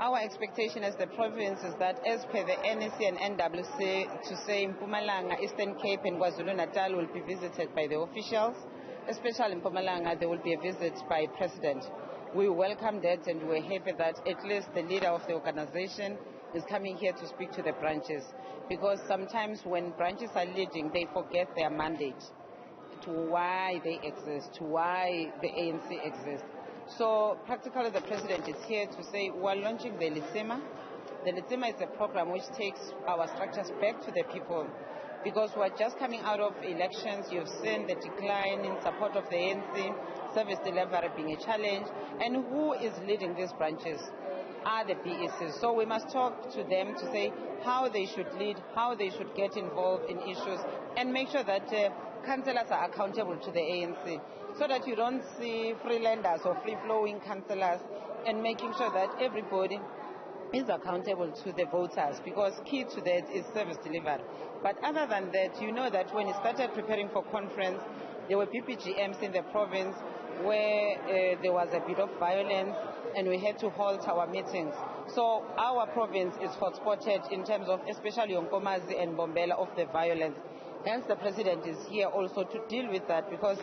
Our expectation as the province is that as per the NEC and NWC to say Mpumalanga, Eastern Cape and KwaZulu-Natal will be visited by the officials, especially in Mpumalanga there will be a visit by President. We welcome that and we're happy that at least the leader of the organization is coming here to speak to the branches, because sometimes when branches are leading they forget their mandate, to why they exist, to why the ANC exists. So practically the president is here to say we're launching the Litsema. The Litsema is a program which takes our structures back to the people, because we're just coming out of elections. You've seen the decline in support of the ANC, service delivery being a challenge, and who is leading these branches are the BECs. So we must talk to them to say how they should lead, how they should get involved in issues, and make sure that councillors are accountable to the ANC, so that you don't see freelanders or free-flowing councillors, and making sure that everybody is accountable to the voters, because key to that is service delivery. But other than that, you know that when we started preparing for conference, there were PPGMs in the province where there was a bit of violence and we had to halt our meetings. So our province is hotspotted in terms of especially Nkomazi and Bombela of the violence. Hence the president is here also to deal with that, because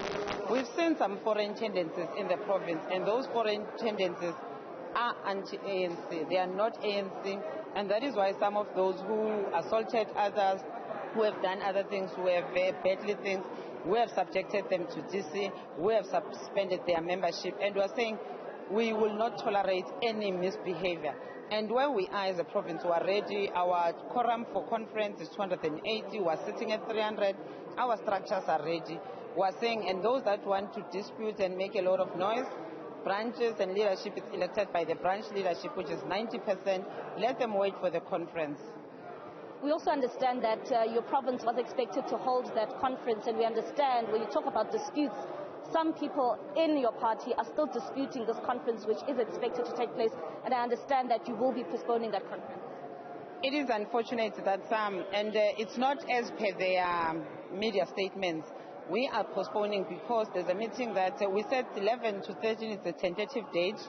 we've seen some foreign tendencies in the province, and those foreign tendencies are anti-ANC. They are not ANC, and that is why some of those who assaulted others, who have done other things, who have badly things, we have subjected them to DC, we have suspended their membership, and we are saying we will not tolerate any misbehavior. And where we are as a province, we are ready. Our quorum for conference is 280. We are sitting at 300. Our structures are ready. We are saying, and those that want to dispute and make a lot of noise, branches and leadership is elected by the branch leadership, which is 90%. Let them wait for the conference. We also understand that your province was expected to hold that conference, and we understand when you talk about disputes, some people in your party are still disputing this conference, which is expected to take place, and I understand that you will be postponing that conference. It is unfortunate that some, and it's not as per their media statements. We are postponing because there's a meeting that we said 11 to 13 is a tentative date,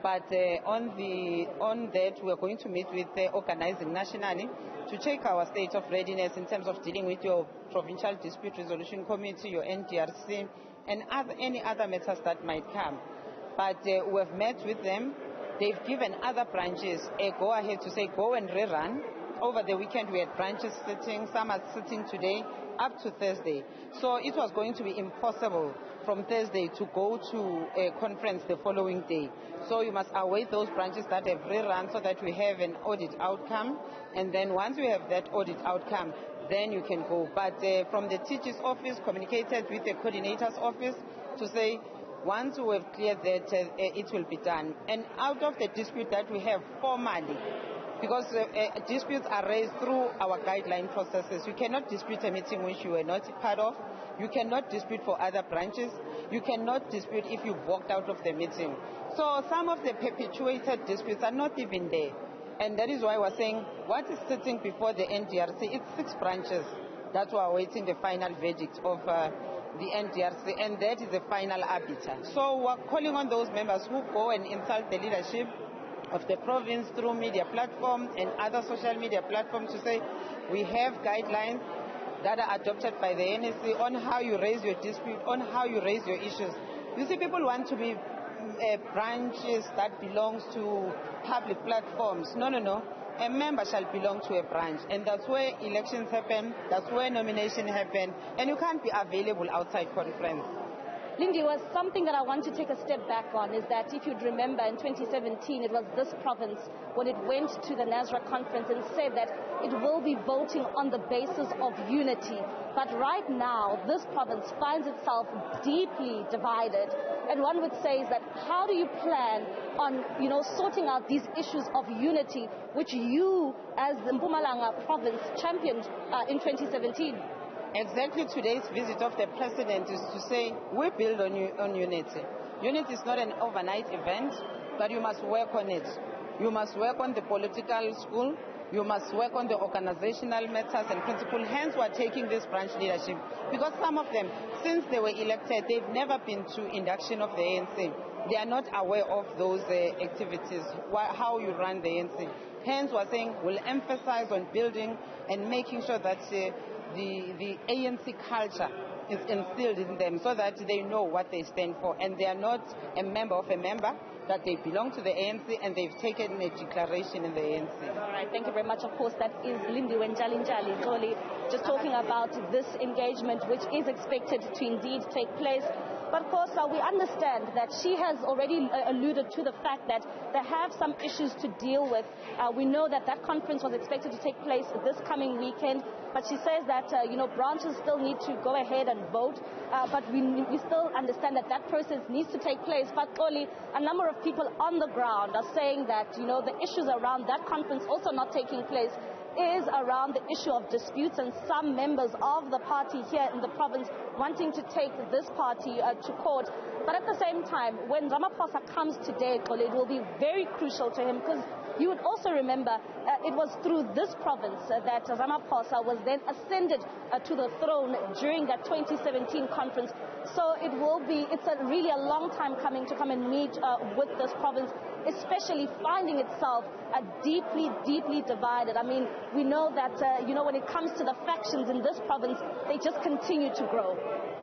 but on that we are going to meet with the organizing nationally to check our state of readiness in terms of dealing with your Provincial Dispute Resolution Committee, your NDRC, and any other matters that might come. But we have met with them. They've given other branches a go-ahead to say go and rerun. Over the weekend we had branches sitting, some are sitting today up to Thursday. So it was going to be impossible from Thursday to go to a conference the following day. So you must await those branches that have rerun so that we have an audit outcome. And then once we have that audit outcome, then you can go. But from the TG's office, communicated with the coordinator's office to say, once we have cleared that, it will be done. And out of the dispute that we have formally, because disputes are raised through our guideline processes. You cannot dispute a meeting which you were not part of. You cannot dispute for other branches. You cannot dispute if you've walked out of the meeting. So some of the perpetuated disputes are not even there. And that is why we're saying what is sitting before the NDRC, it's 6 branches that we're awaiting the final verdict of the NDRC, and that is the final arbiter. So we're calling on those members who go and insult the leadership of the province through media platforms and other social media platforms to say we have guidelines that are adopted by the NEC on how you raise your dispute, on how you raise your issues. You see, people want to be branches that belongs to public platforms. No. A member shall belong to a branch, and that's where elections happen, that's where nomination happen, and you can't be available outside conference. Lindiwe, something that I want to take a step back on is that if you'd remember in 2017, it was this province when it went to the NASRA conference and said that it will be voting on the basis of unity. But right now, this province finds itself deeply divided. And one would say is that how do you plan on, sorting out these issues of unity, which you as the Mpumalanga province championed in 2017? Exactly today's visit of the president is to say we build on unity. Unity is not an overnight event, but you must work on it. You must work on the political school. You must work on the organizational matters and principles. Hence, we're taking this branch leadership because some of them, since they were elected, they've never been to induction of the ANC. they are not aware of those activities, how you run the ANC. Hence, we're saying we'll emphasize on building and making sure that the ANC culture is instilled in them so that they know what they stand for and they are not a member of a member, that they belong to the ANC and they've taken a declaration in the ANC. All right, thank you very much. Of course, that is Lindiwe Ntshalintshali, just talking about this engagement, which is expected to indeed take place. But of course, we understand that she has already alluded to the fact that they have some issues to deal with. We know that that conference was expected to take place this coming weekend, but she says that, branches still need to go ahead and vote, but we still understand that that process needs to take place. But only a number of people on the ground are saying that, the issues around that conference also not taking place is around the issue of disputes and some members of the party here in the province wanting to take this party to court. But at the same time, when Ramaphosa comes today, it will be very crucial to him, because you would also remember it was through this province that Ramaphosa was then ascended to the throne during that 2017 conference. So it's really a long time coming to come and meet with this province, especially finding itself deeply, deeply divided. I mean, we know that, when it comes to the factions in this province, they just continue to grow.